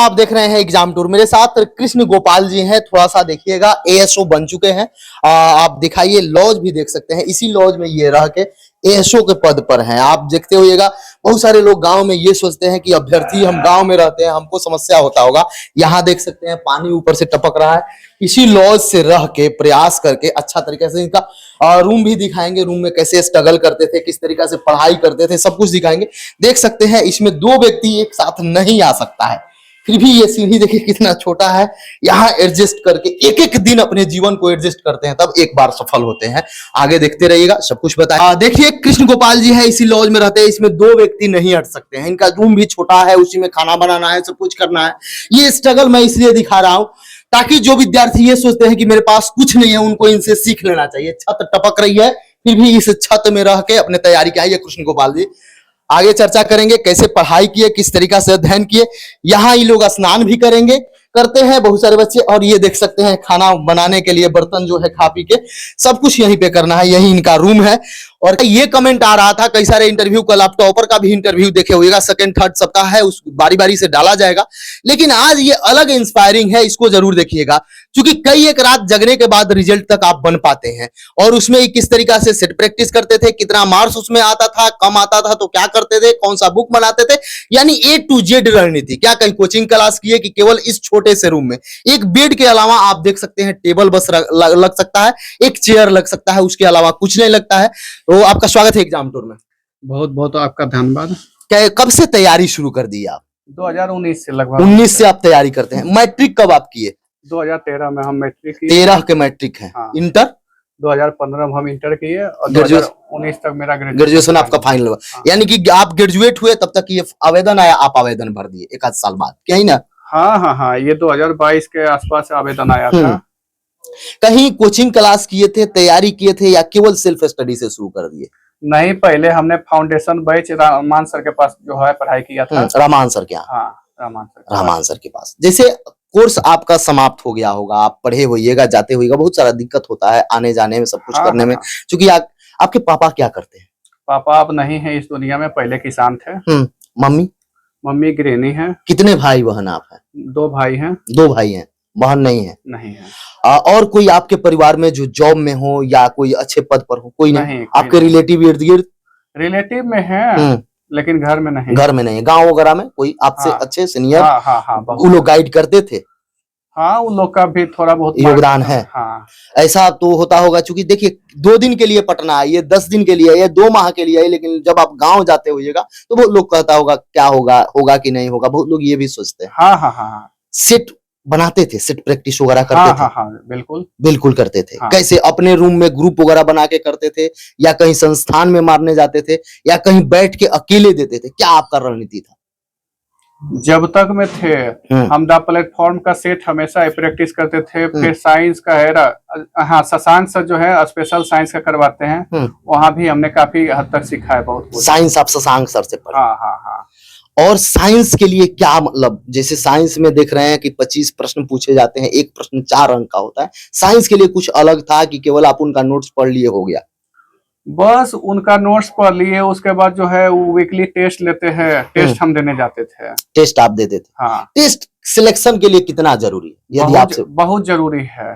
आप देख रहे हैं एग्जाम टूर। मेरे साथ कृष्ण गोपाल जी हैं। थोड़ा सा देखिएगा, एएसओ बन चुके हैं। आप दिखाइए, लॉज भी देख सकते हैं। इसी लॉज में ये रह के एएसओ के पद पर हैं। आप देखते होइएगा, बहुत सारे लोग गांव में ये सोचते हैं कि अभ्यर्थी, हम गांव में रहते हैं, हमको समस्या होता होगा। यहाँ देख सकते हैं पानी ऊपर से टपक रहा है। इसी लॉज से रह के प्रयास करके अच्छा तरीके से इनका रूम भी दिखाएंगे। रूम में कैसे स्ट्रगल करते थे, किस तरीके से पढ़ाई करते थे, सब कुछ दिखाएंगे। देख सकते हैं इसमें 2 व्यक्ति एक साथ नहीं आ सकता है, फिर भी ये सीढ़ी देखिए कितना छोटा है। यहाँ एडजस्ट करके एक एक दिन अपने जीवन को एडजस्ट करते हैं, तब एक बार सफल होते हैं। आगे देखते रहिएगा, सब कुछ बताएं। देखिए कृष्ण गोपाल जी है, इसी लॉज में रहते हैं। इसमें 2 व्यक्ति नहीं हट सकते हैं। इनका रूम भी छोटा है, उसी में खाना बनाना है, सब कुछ करना है। ये स्ट्रगल मैं इसलिए दिखा रहा हूं ताकि जो विद्यार्थी ये सोचते हैं कि मेरे पास कुछ नहीं है, उनको इनसे सीख लेना चाहिए। छत टपक रही है, फिर भी इस छत में रह के अपने तैयारी किया है कृष्ण गोपाल जी। आगे चर्चा करेंगे कैसे पढ़ाई किए, किस तरीका से अध्ययन किए। यहाँ ये लोग स्नान भी करते हैं बहुत सारे बच्चे। और ये देख सकते हैं खाना बनाने के लिए बर्तन जो है खा पी के सब कुछ यहीं पे करना है। यही इनका रूम है। और ये कमेंट आ रहा था कई सारे इंटरव्यू, कल आप टॉपर का भी इंटरव्यू देखे होइएगा, सेकंड थर्ड सप्ताह है, उस बारी बारी से डाला जाएगा। लेकिन आज ये अलग इंस्पायरिंग है, इसको जरूर देखिएगा, क्योंकि कई एक रात जगने के बाद रिजल्ट तक आप बन पाते हैं। और उसमें किस तरीका से सेट प्रैक्टिस करते थे, कितना मार्क्स उसमें आता था, कम आता था तो क्या करते थे, कौन सा बुक बनाते थे, यानी A to Z रणनीति। क्या कहीं कोचिंग क्लास किए कि केवल इस छोटे से रूम में एक बेड के अलावा आप देख सकते हैं टेबल बस लग सकता है, एक चेयर लग सकता है, उसके अलावा कुछ नहीं लगता है। तो आपका स्वागत है एग्जाम टूर में। बहुत बहुत आपका धन्यवाद। कब से तैयारी शुरू कर दी आप? 2019 से लगभग। 19 से आप तैयारी करते हैं। मैट्रिक कब आप किए? 2013 में हम मैट्रिक किए। 13 के मैट्रिक है। हाँ। इंटर 2015 में हम इंटर किए और 2019 तक मेरा ग्रेजुएशन आपका फाइनल हुआ। हाँ। यानी कि आप ग्रेजुएट हुए तब तक ये आवेदन आया, आप आवेदन भर दिए एक आध साल बाद, क्या ही ना? हाँ, ये 2022 के आसपास आवेदन आया था। कहीं कोचिंग क्लास किए थे, तैयारी किए थे, या केवल सेल्फ स्टडी से शुरू कर दिए? नहीं, पहले हमने फाउंडेशन बैच रहमान सर के पास जो है पढ़ाई किया था। रहमान सर के यहाँ? हाँ, रहमान सर के पास। जैसे कोर्स आपका समाप्त हो गया होगा, आप पढ़े होइएगा, जाते होइएगा, बहुत सारा दिक्कत होता है आने जाने में, सब कुछ करने में। क्योंकि आपके पापा क्या करते हैं? पापा अब नहीं है इस दुनिया में, पहले किसान थे। मम्मी गृहिणी है। कितने भाई बहन आप हैं? 2 भाई हैं। 2 भाई हैं, बहन नहीं है? नहीं है। और कोई आपके परिवार में जो जॉब में हो या कोई अच्छे पद पर हो? कोई नहीं? आपके रिलेटिव इर्द गिर्द? रिलेटिव में है, लेकिन घर में नहीं। घर में नहीं है। गाँव वगैरह में कोई आपसे अच्छे सीनियर? हाँ, वो लोग गाइड करते थे? हाँ, उन लोग का भी थोड़ा बहुत योगदान है। हाँ। ऐसा तो होता होगा, क्योंकि देखिए 2 दिन के लिए पटना है, ये 10 दिन के लिए है, ये 2 माह के लिए है, लेकिन जब आप गांव जाते होइएगा तो बहुत लोग कहता होगा क्या होगा कि नहीं होगा। बहुत लोग ये भी सोचते हैं। हाँ। सेट बनाते थे, सेट प्रैक्टिस वगैरह करते थे? हाँ, बिल्कुल करते थे। हाँ। कैसे, अपने रूम में ग्रुप वगैरह बना के करते थे, या कहीं संस्थान में मारने जाते थे, या कहीं बैठ के अकेले देते थे? क्या आपका रणनीति था? जब तक में थे हम द प्लेटफॉर्म का सेट हमेशा प्रैक्टिस करते थे। फिर साइंस का है, हाँ, शशांक सर जो है स्पेशल साइंस का करवाते हैं, वहाँ भी हमने काफी हद तक सीखा है बहुत कुछ। साइंस आप शशांक सर से पढ़े? हाँ। और साइंस के लिए क्या मतलब, जैसे साइंस में देख रहे हैं कि 25 प्रश्न पूछे जाते हैं, एक प्रश्न 4 अंक का होता है। साइंस के लिए कुछ अलग था कि केवल आप उनका नोट्स पढ़ लिए हो गया? बस उनका नोट्स पढ़ लिए, उसके बाद जो है वो वीकली टेस्ट लेते हैं, टेस्ट हम देने जाते थे। टेस्ट आप देते थे? हाँ। टेस्ट सिलेक्शन के लिए कितना जरूरी है? यदि आपसे बहुत जरूरी है।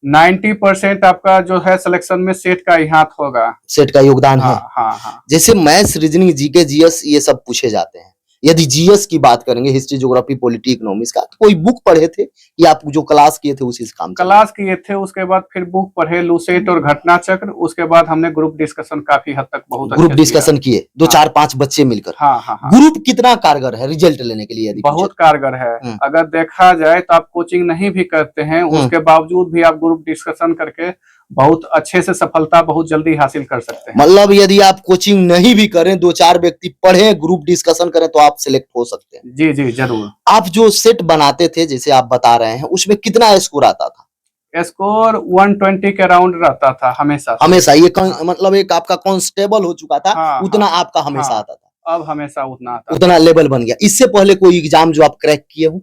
90% आपका जो है सिलेक्शन में सेट का ही हाथ होगा। सेट का योगदान है। हाँ। जैसे मैथ्स, रीजनिंग, जीके, जीएस, ये सब पूछे जाते हैं। यदि जीएस की बात करेंगे, हिस्ट्री, ज्योग्राफी, पॉलिटी, इकोनॉमिक्स का, तो कोई बुक पढ़े थे या आप जो क्लास किए थे उसी से काम? क्लास किए थे, उसके बाद फिर बुक पढ़े, लूसेट और घटना चक्र। उसके बाद हमने ग्रुप डिस्कशन काफी हद तक बहुत ग्रुप डिस्कशन किए, 2 4 5 बच्चे मिलकर। हाँ। ग्रुप कितना कारगर है रिजल्ट लेने के लिए? यदि बहुत कारगर है। अगर देखा जाए तो आप कोचिंग नहीं भी करते हैं, उसके बावजूद भी आप ग्रुप डिस्कशन करके बहुत अच्छे से सफलता बहुत जल्दी हासिल कर सकते हैं। मतलब यदि आप कोचिंग नहीं भी करें, 2 4 व्यक्ति पढ़े, ग्रुप डिस्कशन करें, तो आप सिलेक्ट हो सकते हैं। जी जरूर। आप जो सेट बनाते थे, जैसे आप बता रहे हैं, उसमें कितना स्कोर आता था? स्कोर 120 के अराउंड रहता था हमेशा। ये मतलब एक आपका कांस्टेबल हो चुका था, उतना आपका हमेशा आता था? अब हमेशा उतना लेवल बन गया। इससे पहले कोई एग्जाम जो आप क्रैक किए हो?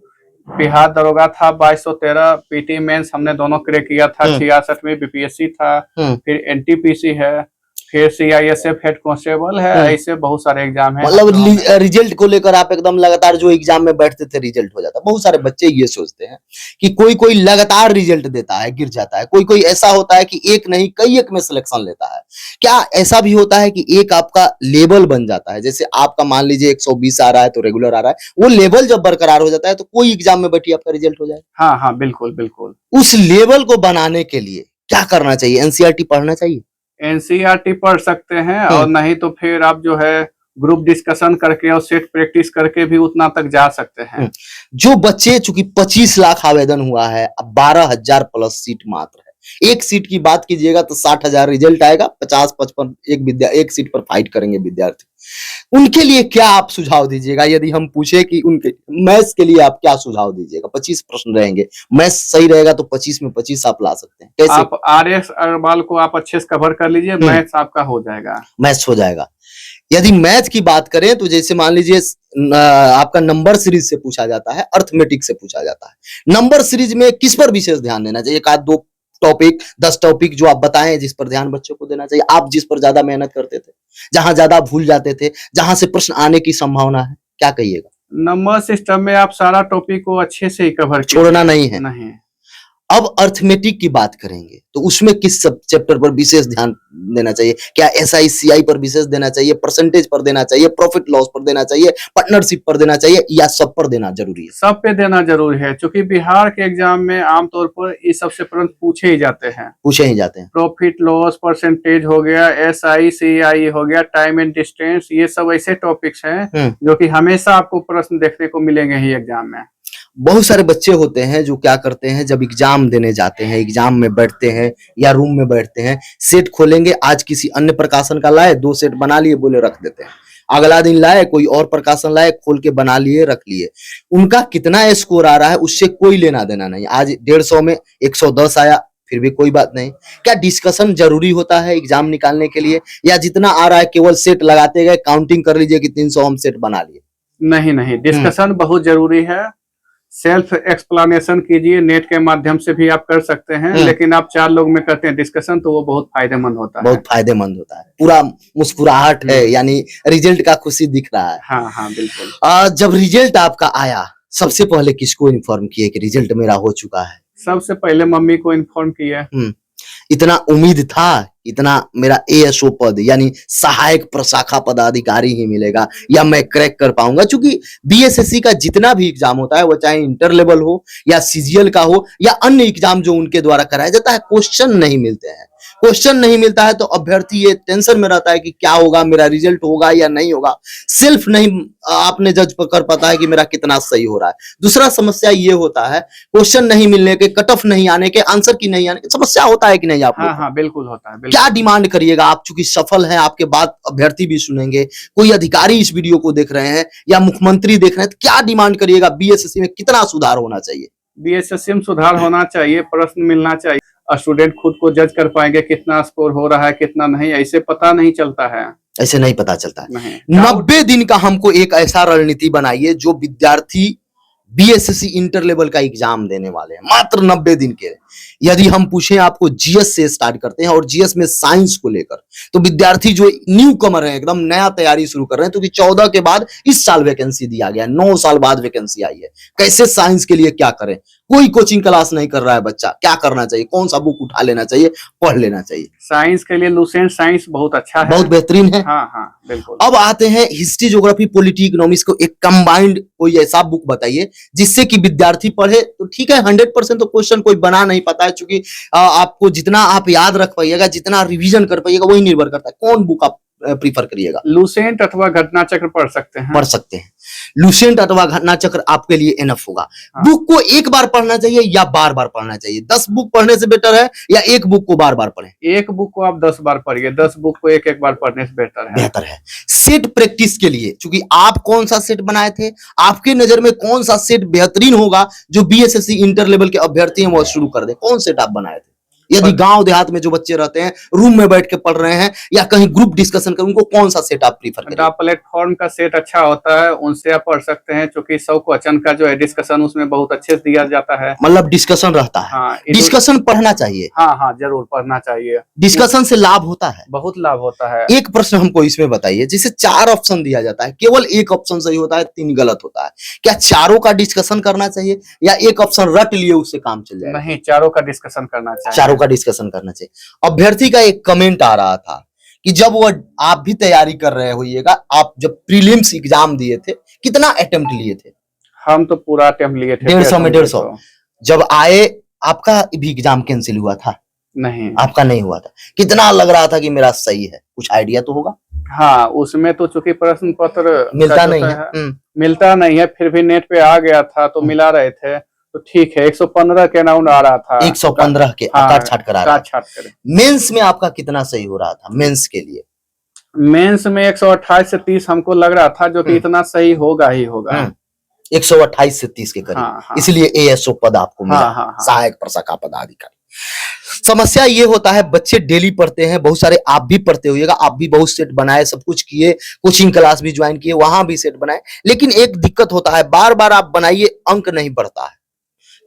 बिहार दरोगा था 2213, पीटी मेंस हमने दोनों क्रैक किया था। 66 में बीपीएससी था, फिर एनटीपीसी है, फिर CISF हेड कांस्टेबल है, ऐसे बहुत सारे एग्जाम है। मतलब रिजल्ट को लेकर आप एकदम लगातार जो एग्जाम में बैठते थे रिजल्ट हो जाता। बहुत सारे बच्चे ये सोचते हैं कि कोई कोई लगातार रिजल्ट देता है, गिर जाता है, कोई कोई ऐसा होता है कि एक नहीं कई एक में सिलेक्शन लेता है। क्या ऐसा भी होता है कि एक आपका लेवल बन जाता है? जैसे आपका मान लीजिए 120 आ रहा है तो रेगुलर आ रहा है, वो लेवल जब बरकरार हो जाता है तो कोई एग्जाम में बैठी आपका रिजल्ट हो जाए। हाँ हाँ, बिल्कुल बिल्कुल। उस लेवल को बनाने के लिए क्या करना चाहिए? एनसीईआरटी पढ़ना चाहिए? एनसीईआरटी पढ़ सकते हैं, और नहीं तो फिर आप जो है ग्रुप डिस्कशन करके और सेट प्रैक्टिस करके भी उतना तक जा सकते हैं। जो बच्चे, चूंकि 25 लाख आवेदन हुआ है, अब 12,000 प्लस सीट मात्र है। एक सीट की बात कीजिएगा तो 60,000 रिजल्ट आएगा, 50-55 एक सीट पर फाइट करेंगे विद्यार्थी। उनके लिए क्या आप सुझाव दीजिएगा? यदि हम पूछे कि उनके मैथ्स के लिए आप क्या सुझाव दीजिएगा? 25 प्रश्न रहेंगे, मैथ्स सही रहेगा तो 25 में 25 आप ला सकते हैं। कैसे? आप RS अग्रवाल को आप अच्छे से कवर कर लीजिए, मैथ्स आपका हो जाएगा। मैथ्स हो जाएगा। यदि मैथ की बात करें तो जैसे मान लीजिए आपका नंबर सीरीज से पूछा जाता है, अर्थमेटिक से पूछा जाता है। नंबर सीरीज में किस पर विशेष ध्यान देना चाहिए? एक आध दो टॉपिक, 10 टॉपिक जो आप बताएं जिस पर ध्यान बच्चों को देना चाहिए। आप जिस पर ज्यादा मेहनत करते थे, जहां ज्यादा भूल जाते थे, जहां से प्रश्न आने की संभावना है, क्या कहिएगा? नंबर सिस्टम में आप सारा टॉपिक को अच्छे से ही कवर छोड़ना नहीं है। नहीं। अब अर्थमेटिक की बात करेंगे तो उसमें किस सब चैप्टर पर विशेष ध्यान देना चाहिए? क्या SICI पर विशेष देना चाहिए, परसेंटेज पर देना चाहिए, प्रॉफिट लॉस पर देना चाहिए, पार्टनरशिप पर देना चाहिए, या सब पर देना जरूरी है? सब पे देना जरूरी है, क्योंकि बिहार के एग्जाम में आमतौर पर ये सबसे प्रश्न पूछे ही जाते हैं। पूछे ही जाते हैं। प्रॉफिट लॉस, परसेंटेज हो गया, SICI हो गया, टाइम एंड डिस्टेंस, ये सब ऐसे टॉपिक्स हैं जो कि हमेशा आपको प्रश्न देखने को मिलेंगे ही एग्जाम में। बहुत सारे बच्चे होते हैं जो क्या करते हैं, जब एग्जाम देने जाते हैं, एग्जाम में बैठते हैं या रूम में बैठते हैं, सेट खोलेंगे, आज किसी अन्य प्रकाशन का लाए, 2 सेट बना लिए, बोले रख देते हैं। अगला दिन लाए, कोई और प्रकाशन लाए, खोल के बना लिए, रख लिए। उनका कितना स्कोर आ रहा है उससे कोई लेना देना नहीं। आज 150 में 110 आया, फिर भी कोई बात नहीं। क्या डिस्कशन जरूरी होता है एग्जाम निकालने के लिए, या जितना आ रहा है केवल सेट लगाते गए, काउंटिंग कर लीजिए कि 300 हम सेट बना लिए? नहीं नहीं, डिस्कशन बहुत जरूरी है। सेल्फ एक्सप्लेनेशन कीजिए, नेट के माध्यम से भी आप कर सकते हैं, लेकिन आप 4 लोग में करते हैं डिस्कशन तो वो बहुत फायदेमंद होता है। बहुत फायदेमंद होता है। पूरा मुस्कुराहट है, यानी रिजल्ट का खुशी दिख रहा है। हाँ हाँ बिल्कुल। जब रिजल्ट आपका आया, सबसे पहले किसको इन्फॉर्म किए कि रिजल्ट मेरा हो चुका है? सबसे पहले मम्मी को इन्फॉर्म किया। इतना उम्मीद था, इतना मेरा ASO पद यानी सहायक प्रशाखा पदाधिकारी ही मिलेगा, या मैं क्रैक कर पाऊंगा? क्योंकि BSSC का जितना भी एग्जाम होता है, वो चाहे इंटर लेवल हो या CGL का हो या अन्य एग्जाम जो उनके द्वारा कराया जाता है, क्वेश्चन नहीं मिलते हैं। क्वेश्चन नहीं मिलता है तो अभ्यर्थी ये टेंशन में रहता है कि क्या होगा, मेरा रिजल्ट होगा या नहीं होगा। सेल्फ नहीं आपने जज कर पाता है कि मेरा कितना सही हो रहा है। दूसरा समस्या ये होता है, क्वेश्चन नहीं मिलने के, कट ऑफ नहीं आने के, आंसर की नहीं आने के, समस्या होता है कि नहीं आप? हाँ हाँ बिल्कुल होता है। क्या डिमांड करिएगा आप? चूंकि सफल हैं, आपके बाद अभ्यर्थी भी सुनेंगे, कोई अधिकारी इस वीडियो को देख रहे हैं या मुख्यमंत्री देख रहे हैं, तो क्या डिमांड करिएगा? BSSC में कितना सुधार होना चाहिए? BSSC में सुधार होना चाहिए, प्रश्न मिलना चाहिए, स्टूडेंट खुद को जज कर पाएंगे कितना स्कोर हो रहा है कितना नहीं, ऐसे पता नहीं चलता है। ऐसे नहीं पता चलता है। नहीं। 90 दिन का हमको एक ऐसा रणनीति बनाइए जो विद्यार्थी BSSC इंटर लेवल का एग्जाम देने वाले हैं, मात्र 90 दिन के। यदि हम पूछें आपको GS से स्टार्ट करते हैं, और GS में साइंस को लेकर, तो विद्यार्थी जो न्यू कमर है, एकदम नया तैयारी शुरू कर रहे हैं, क्योंकि 14 के बाद इस साल वैकेंसी दिया गया, 9 साल बाद वैकेंसी आई है। कैसे साइंस के लिए क्या करें? कोई कोचिंग क्लास नहीं कर रहा है बच्चा, क्या करना चाहिए? कौन सा बुक उठा लेना चाहिए, पढ़ लेना चाहिए? साइंस के लिए लुसेंट साइंस बहुत अच्छा है, बहुत बेहतरीन है। हाँ हाँ बिल्कुल। अब आते हैं हिस्ट्री, ज्योग्राफी, पॉलिटी, इकोनॉमिक्स को एक कंबाइंड कोई ऐसा बुक बताइए जिससे कि विद्यार्थी पढ़े तो ठीक है। 100% तो क्वेश्चन कोई बना नहीं पाता है, क्योंकि आपको जितना आप याद रख पाइएगा, जितना रिवीजन कर पाइएगा, वही निर्भर करता है। कौन बुक आप प्रीफर करिएगा? लुसेंट अथवा घटना चक्र पढ़ सकते हैं। पढ़ सकते हैं। लुसेंट अथवा घटना चक्र आपके लिए एनफ होगा। हाँ। बुक को एक बार पढ़ना चाहिए या बार बार पढ़ना चाहिए? 10 बुक पढ़ने से बेटर है या एक बुक को बार बार पढ़ें? एक बुक को आप 10 बार पढ़िए, 10 बुक को एक एक बार पढ़ने से बेहतर है। बेहतर है। सेट प्रैक्टिस के लिए, क्योंकि आप कौन सा सेट बनाए थे, आपके नजर में कौन सा सेट बेहतरीन होगा जो BSSC इंटर लेवल के अभ्यर्थी हैं वो शुरू कर दे? कौन सेट आप बनाए थे? यदि गांव देहात में जो बच्चे रहते हैं रूम में बैठ के पढ़ रहे हैं या कहीं ग्रुप डिस्कशन कर, उनको कौन सा सेट आप प्रीफर करेंगे? प्लेटफॉर्म का सेट अच्छा होता है, उनसे आप पढ़ सकते हैं, क्योंकि 100 क्वेश्चन का जो है डिस्कशन उसमें बहुत अच्छे से दिया जाता है। मतलब डिस्कशन रहता है। हाँ, डिस्कशन पढ़ना चाहिए। हाँ हाँ, जरूर पढ़ना चाहिए। डिस्कशन से लाभ होता है, बहुत लाभ होता है। एक प्रश्न हमको इसमें बताइए, जिसे 4 ऑप्शन दिया जाता है, केवल एक ऑप्शन सही होता है, 3 गलत होता है, क्या चारों का डिस्कशन करना चाहिए या एक ऑप्शन रट लिए उससे काम चल जाएगा? नहीं, चारों का डिस्कशन करना चाहिए। चारों का डिस्कशन करना चाहिए। अभ्यर्थी का एक कमेंट आ रहा था कि जब वो, आप भी तैयारी कर रहे होइएगा, आप जब प्रीलिम्स एग्जाम दिए थे कितना अटेम्प्ट लिए थे? हम तो पूरा अटेम्प्ट लिए थे। 150 में 150। जब आए, आपका भी एग्जाम कैंसिल हुआ था? नहीं, आपका नहीं हुआ था। कितना लग रहा था कि मेरा सही है? कुछ आइडिया तो होगा। हाँ, उसमें तो चूंकि प्रश्न पत्र मिलता नहीं है। मिलता नहीं है, फिर भी नेट पे आ गया था तो मिला रहे थे, तो ठीक है। 115 के अराउंड आ रहा था। 115 के काट छाट कर आ रहा था। मेंस में आपका कितना सही हो रहा था? मेंस के लिए मेंस में 128 से 30 हमको लग रहा था, जो कि इतना सही होगा ही होगा। 128 से 30 के करीब। हाँ। इसलिए एएसओ पद आपको मिला। सहायक प्रशाखा पदाधिकारी। समस्या ये होता है, बच्चे डेली पढ़ते हैं, बहुत सारे आप भी पढ़ते होइएगा, आप भी बहुत सेट बनाए, सब कुछ किए, कोचिंग क्लास भी ज्वाइन किए, वहां भी सेट बनाए, लेकिन एक दिक्कत होता है, बार बार आप बनाइए, अंक नहीं बढ़ता है।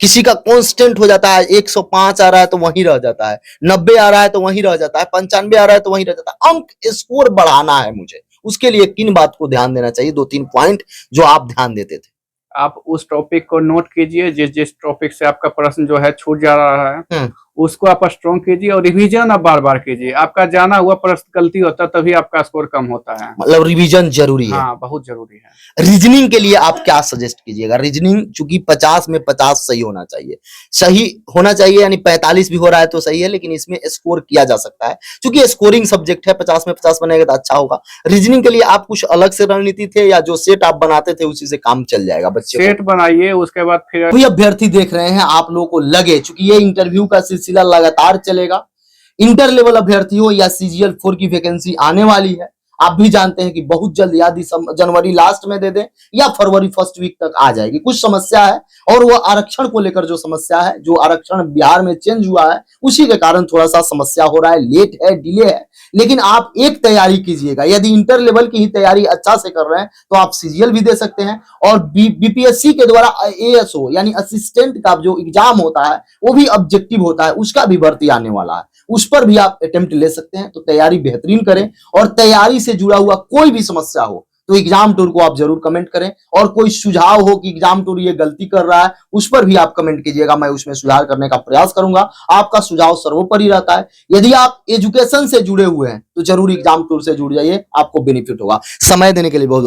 किसी का कांस्टेंट हो जाता है, 105 आ रहा है तो वहीं रह जाता है, 90 आ रहा है तो वहीं रह जाता है, 95 आ रहा है तो वहीं रह जाता है। अंक स्कोर बढ़ाना है मुझे, उसके लिए किन बात को ध्यान देना चाहिए? 2-3 पॉइंट जो आप ध्यान देते थे। आप उस टॉपिक को नोट कीजिए, जिस टॉपिक से आपका प्रश्न जो है छूट जा रहा है, उसको आप स्ट्रॉन्ग कीजिए और रिवीजन आप बार बार कीजिए। आपका जाना हुआ प्रश्न गलती होता है तभी आपका स्कोर कम होता है। मतलब रिवीजन जरूरी है। हाँ, बहुत जरूरी है। रीजनिंग के लिए आप क्या सजेस्ट कीजिएगा? रीजनिंग चूंकि 50 में 50 सही होना चाहिए, सही होना चाहिए, यानी 45 भी हो रहा है तो सही है, लेकिन इसमें स्कोर किया जा सकता है, क्योंकि स्कोरिंग सब्जेक्ट है, 50 में 50 बनेगा तो अच्छा होगा। रीजनिंग के लिए आप कुछ अलग से रणनीति थे या जो सेट आप बनाते थे उसी से काम चल जाएगा? बच्चे सेट बनाइए, उसके बाद फिर कोई अभ्यर्थी देख रहे हैं, आप लोगों को लगे, चूंकि ये इंटरव्यू का सिलसिला लगातार चलेगा, इंटर लेवल अभ्यर्थी हो या CGL 4 की वैकेंसी आने वाली है, आप भी जानते हैं कि बहुत जल्द, या जनवरी लास्ट में दे दें या फरवरी फर्स्ट वीक तक आ जाएगी। कुछ समस्या है, और वो आरक्षण को लेकर जो समस्या है, जो आरक्षण बिहार में चेंज हुआ है, उसी के कारण थोड़ा सा समस्या हो रहा है, लेट है, डिले है। लेकिन आप एक तैयारी कीजिएगा, यदि इंटर लेवल की ही तैयारी अच्छा से कर रहे हैं तो आप CGL भी दे सकते हैं, और BPSC के द्वारा ASO यानी असिस्टेंट का जो एग्जाम होता है वो भी ऑब्जेक्टिव होता है, उसका भी भर्ती आने वाला है, उस पर भी आप अटेम्प्ट ले सकते हैं। तो तैयारी बेहतरीन करें, और तैयारी से जुड़ा हुआ कोई भी समस्या हो तो एग्जाम टूर को आप जरूर कमेंट करें, और कोई सुझाव हो कि एग्जाम टूर ये गलती कर रहा है उस पर भी आप कमेंट कीजिएगा, मैं उसमें सुधार करने का प्रयास करूंगा। आपका सुझाव सर्वोपरि रहता है। यदि आप एजुकेशन से जुड़े हुए हैं तो जरूर एग्जाम टूर से जुड़ जाइए, आपको बेनिफिट होगा। समय देने के लिए बहुत